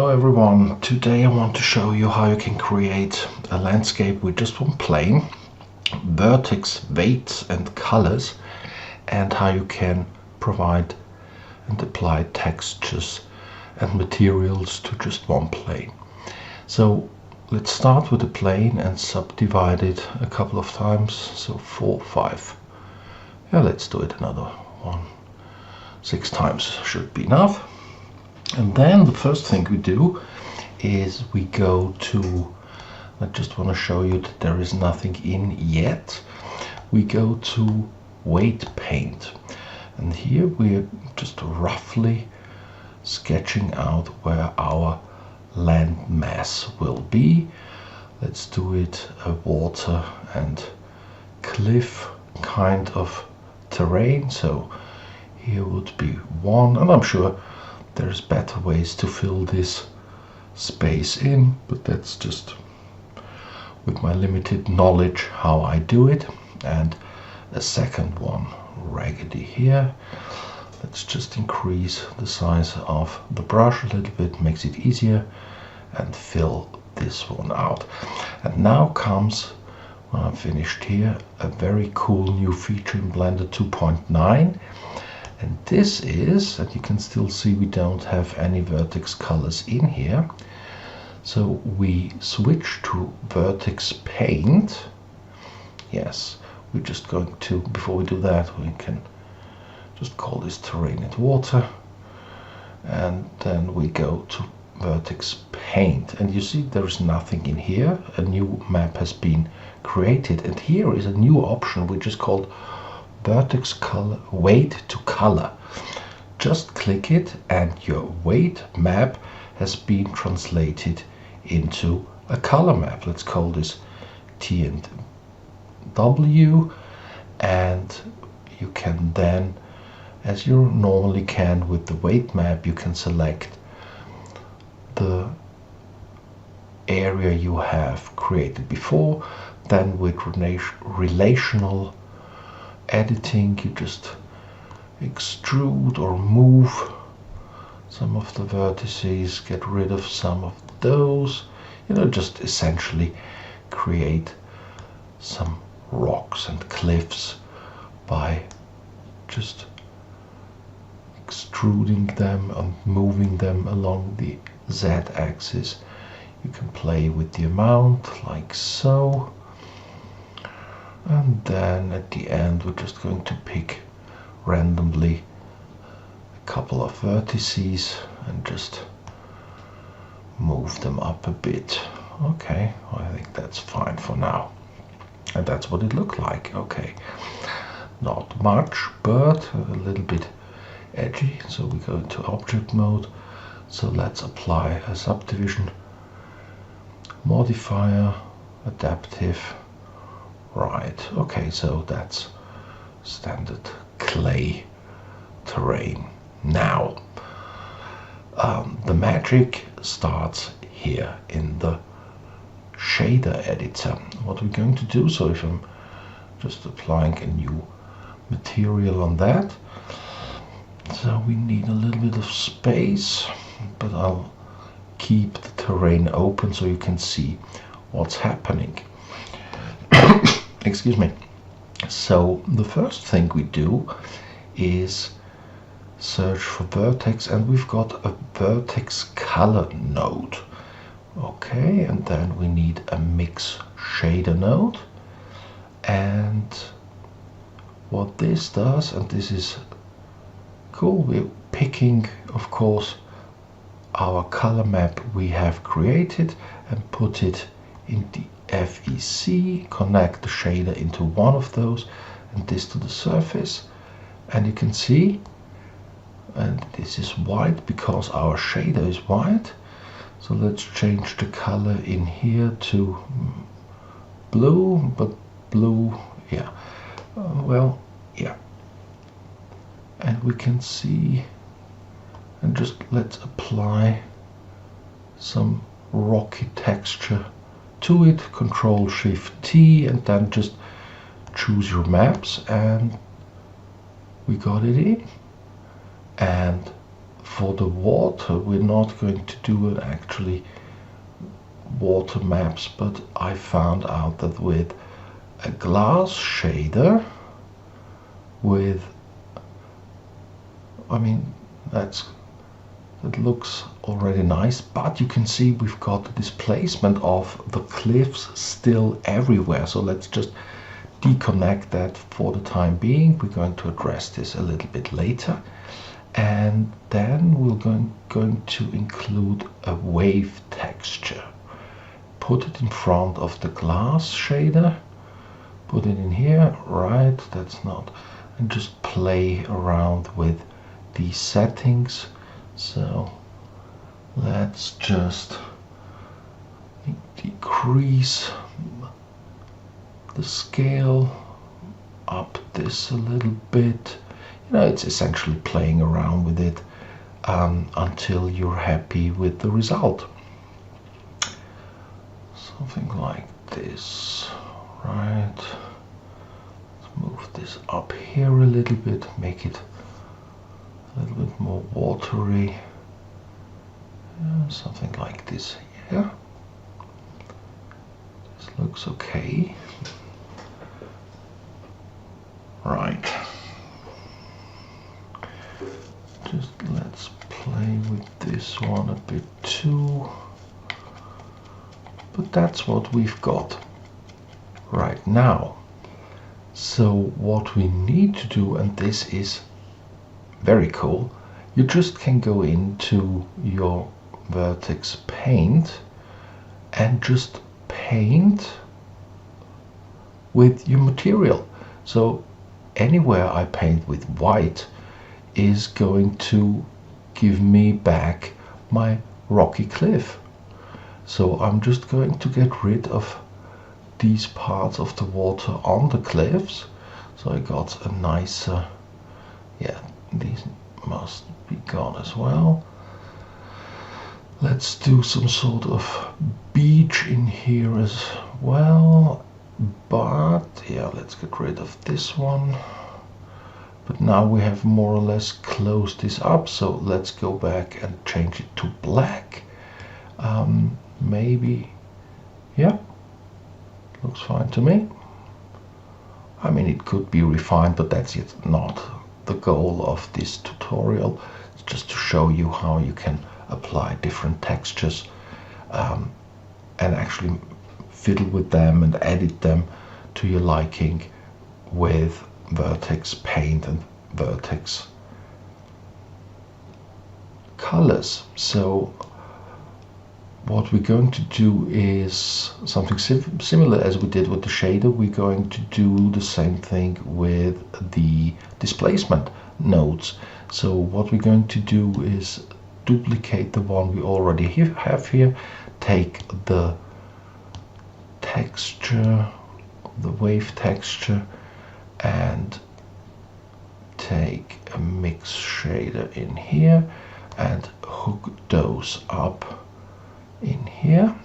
Hello everyone, today I want to show you how you can create a landscape with just one plane, vertex weights and colors, and how you can provide and apply textures and materials to just one plane. So let's start with the plane and subdivide it a couple of times, so 4, 5. Yeah, let's do it another one. 6 times should be enough. And then the first thing we do is we go to, I just want to show you that there is nothing in yet. We go to weight paint, and here we're just roughly sketching out where our land mass will be. Let's do it a water and cliff kind of terrain. So here would be one, and I'm sure there's better ways to fill this space in, but that's just with my limited knowledge how I do it. And a second one raggedy here. Let's just increase the size of the brush a little bit, makes it easier, and fill this one out. And now comes, when I'm finished here, a very cool new feature in Blender 2.9. And this is, and you can still see we don't have any vertex colors in here. So we switch to vertex paint. Yes, we're just going to, before we do that, we can just call this terrain and water. And then we go to vertex paint. And you see there is nothing in here. A new map has been created. And here is a new option which is called Vertex Color, Weight to Color. Just click it and your weight map has been translated into a color map. Let's call this T and W, and you can then, as you normally can with the weight map, you can select the area you have created before. Then with relational editing, you just extrude or move some of the vertices, get rid of some of those, just essentially create some rocks and cliffs by just extruding them and moving them along the Z-axis. You can play with the amount like so. And then at the end we're just going to pick randomly a couple of vertices and just move them up a bit. Okay, I think that's fine for now. And that's what it looked like. Okay, not much, but a little bit edgy. So we go into object mode. So let's apply a subdivision modifier, adaptive. Right, okay, so that's standard clay terrain. Now, the magic starts here in the shader editor. What we're going to do, so if I'm just applying a new material on that, so we need a little bit of space, but I'll keep the terrain open so you can see what's happening. Excuse me. So the first thing we do is search for vertex, and we've got a vertex color node. Okay, and then we need a mix shader node. And what this does, and this is cool, we're picking, of course, our color map we have created and put it in the FEC, connect the shader into one of those and this to the surface, and you can see, and this is white because our shader is white. So let's change the color in here to blue, but blue, yeah, well, yeah, and we can see, and just let's apply some rocky texture to it, Control Shift T, and then just choose your maps, and we got it in. And for the water, we're not going to do actually water maps, but I found out that with a glass shader, with, I mean, that looks already nice, but you can see we've got the displacement of the cliffs still everywhere. So let's just deconnect that for the time being. We're going to address this a little bit later, and then we're going to include a wave texture. Put it in front of the glass shader, put it in here, right, that's not, and just play around with these settings. So let's just decrease the scale, up this a little bit. You know, it's essentially playing around with it until you're happy with the result. Something like this, right? Let's move this up here a little bit, make it a little bit more watery. Something like this here. This looks okay. Right. Just let's play with this one a bit too. But that's what we've got right now. So what we need to do, and this is very cool, you just can go into your Vertex paint and just paint with your material. So anywhere I paint with white is going to give me back my rocky cliff. So I'm just going to get rid of these parts of the water on the cliffs. So I got a nicer, yeah, these must be gone as well. Let's do some sort of beach in here as well. But yeah, let's get rid of this one. But now we have more or less closed this up, so let's go back and change it to black. Maybe, yeah, looks fine to me. I mean, it could be refined, but that's yet not the goal of this tutorial. It's just to show you how you can apply different textures and actually fiddle with them and edit them to your liking with Vertex Paint and Vertex Colors. So what we're going to do is something similar as we did with the shader. We're going to do the same thing with the displacement nodes. So what we're going to do is duplicate the one we already have here, take the texture, the wave texture, and take a mix shader in here and hook those up in here,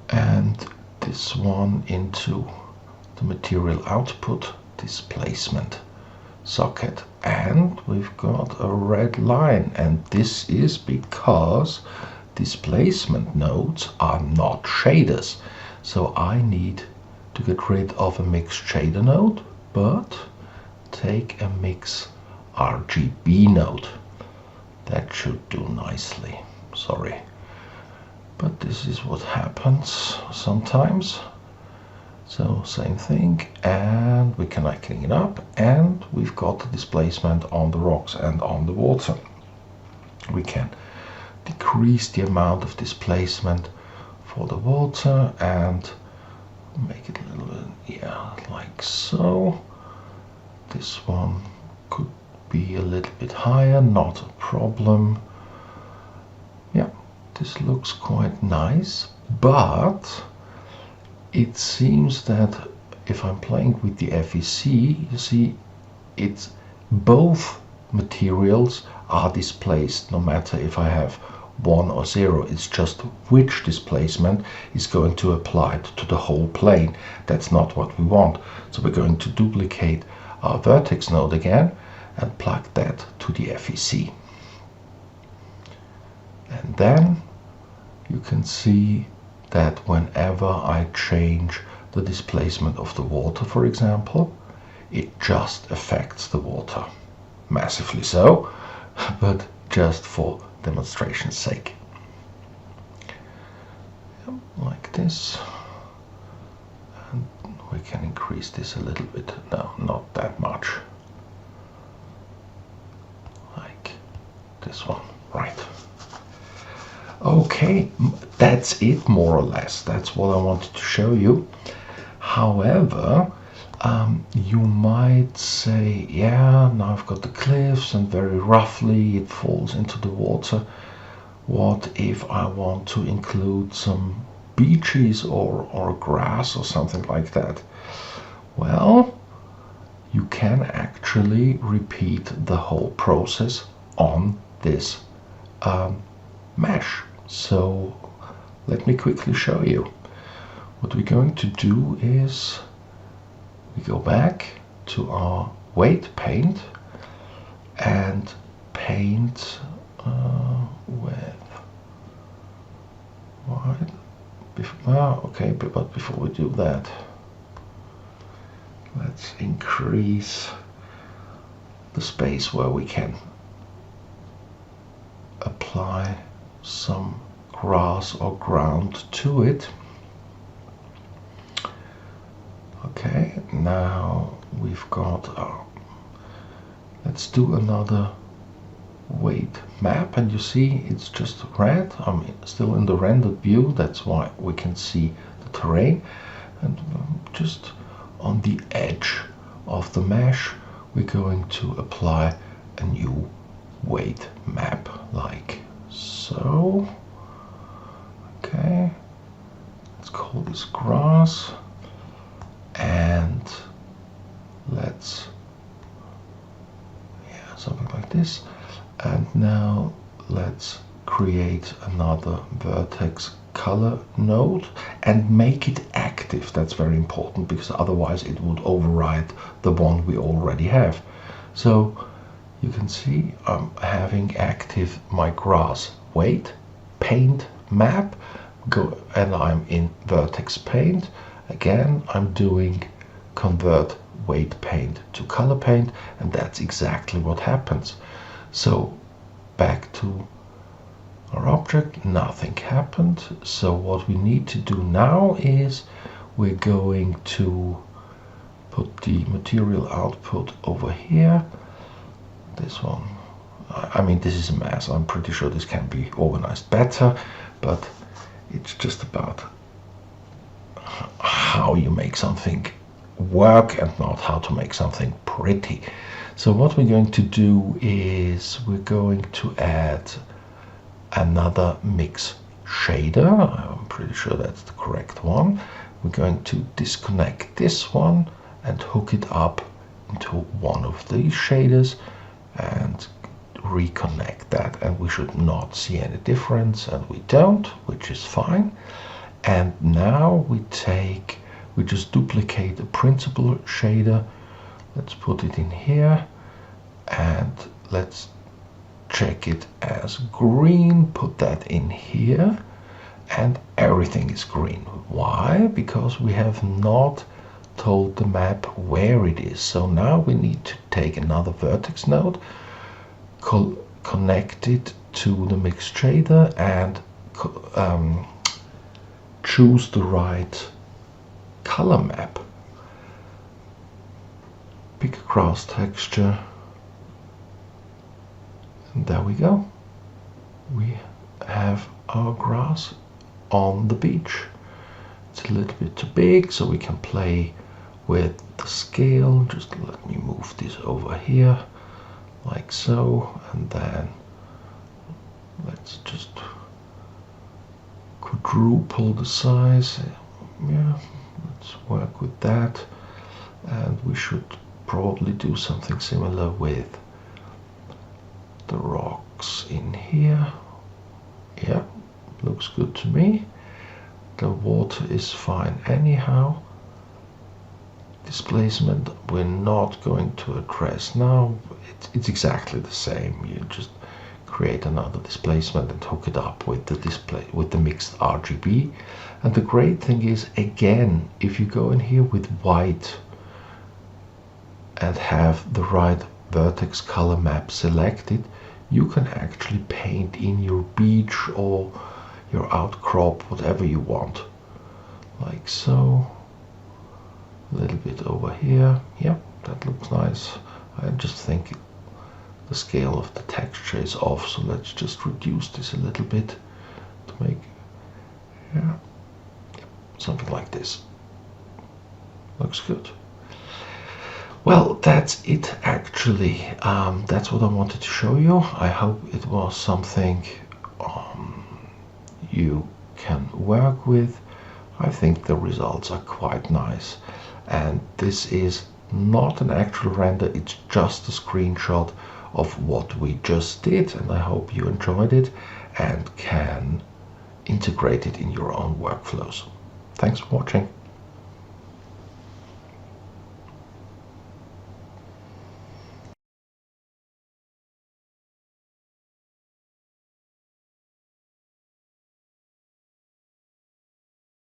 and this one into the material output displacement socket, and we've got a red line, and this is because displacement nodes are not shaders. So I need to get rid of a mix shader node, but take a mix RGB node. That should do nicely. Sorry, but this is what happens sometimes. So same thing, and we can clean it up, and we've got the displacement on the rocks and on the water. We can decrease the amount of displacement for the water and make it a little bit, yeah, like so. This one could be a little bit higher, not a problem. Yeah, this looks quite nice, but it seems that if I'm playing with the FEC, you see, it's both materials are displaced, no matter if I have 1 or 0. It's just which displacement is going to apply to the whole plane. That's not what we want. So we're going to duplicate our vertex node again, and plug that to the FEC. And then you can see that whenever I change the displacement of the water, for example, it just affects the water. Massively so, but just for demonstration's sake. Like this. And we can increase this a little bit. No, not that much. Like this one, right. Okay, that's it more or less. That's what I wanted to show you. However, you might say, yeah, now I've got the cliffs and very roughly it falls into the water. What if I want to include some beaches or grass or something like that? Well, you can actually repeat the whole process on this mesh. So let me quickly show you. What we're going to do is we go back to our weight paint and paint with white. Okay, but before we do that, let's increase the space where we can apply some grass or ground to it. Okay, now we've got our, let's do another weight map, and you see it's just red. I'm still in the rendered view, that's why we can see the terrain. And just on the edge of the mesh we're going to apply a new weight map like so. Okay, let's call this grass, and let's, yeah, something like this. And now let's create another Vertex Color node and make it active. That's very important, because otherwise it would override the one we already have. So you can see I'm having active my grass weight paint map, and I'm in Vertex Paint. Again, I'm doing convert weight paint to color paint, and that's exactly what happens. So back to our object, nothing happened. So what we need to do now is we're going to put the material output over here. This one, I mean, this is a mess. I'm pretty sure this can be organized better, but it's just about how you make something work and not how to make something pretty. So what we're going to do is we're going to add another mix shader. I'm pretty sure that's the correct one. We're going to disconnect this one and hook it up into one of these shaders and reconnect that, and we should not see any difference, and we don't, which is fine. And now we just duplicate the principal shader. Let's put it in here and let's check it as green, put that in here, and everything is green. Why? Because we have not told the map where it is. So now we need to take another vertex node, connect it to the mix shader, and choose the right color map. Pick a grass texture, and there we go. We have our grass on the beach. It's a little bit too big, so we can play with the scale. Just let me move this over here like so, and then let's just quadruple the size. Yeah, let's work with that, and we should probably do something similar with the rocks in here. Yeah, looks good to me. The water is fine anyhow. displacement we're not going to address now. It's exactly the same. You just create another displacement and hook it up with the display, with the mixed RGB. And the great thing is, again, if you go in here with white and have the right vertex color map selected, you can actually paint in your beach or your outcrop, whatever you want, like so. A little bit over here. Yeah, that looks nice. I just think the scale of the texture is off, so let's just reduce this a little bit to make, yeah, something like this. Looks good. Well, that's it actually. That's what I wanted to show you. I hope it was something you can work with. I think the results are quite nice. And this is not an actual render, it's just a screenshot of what we just did, and I hope you enjoyed it and can integrate it in your own workflows. Thanks for watching.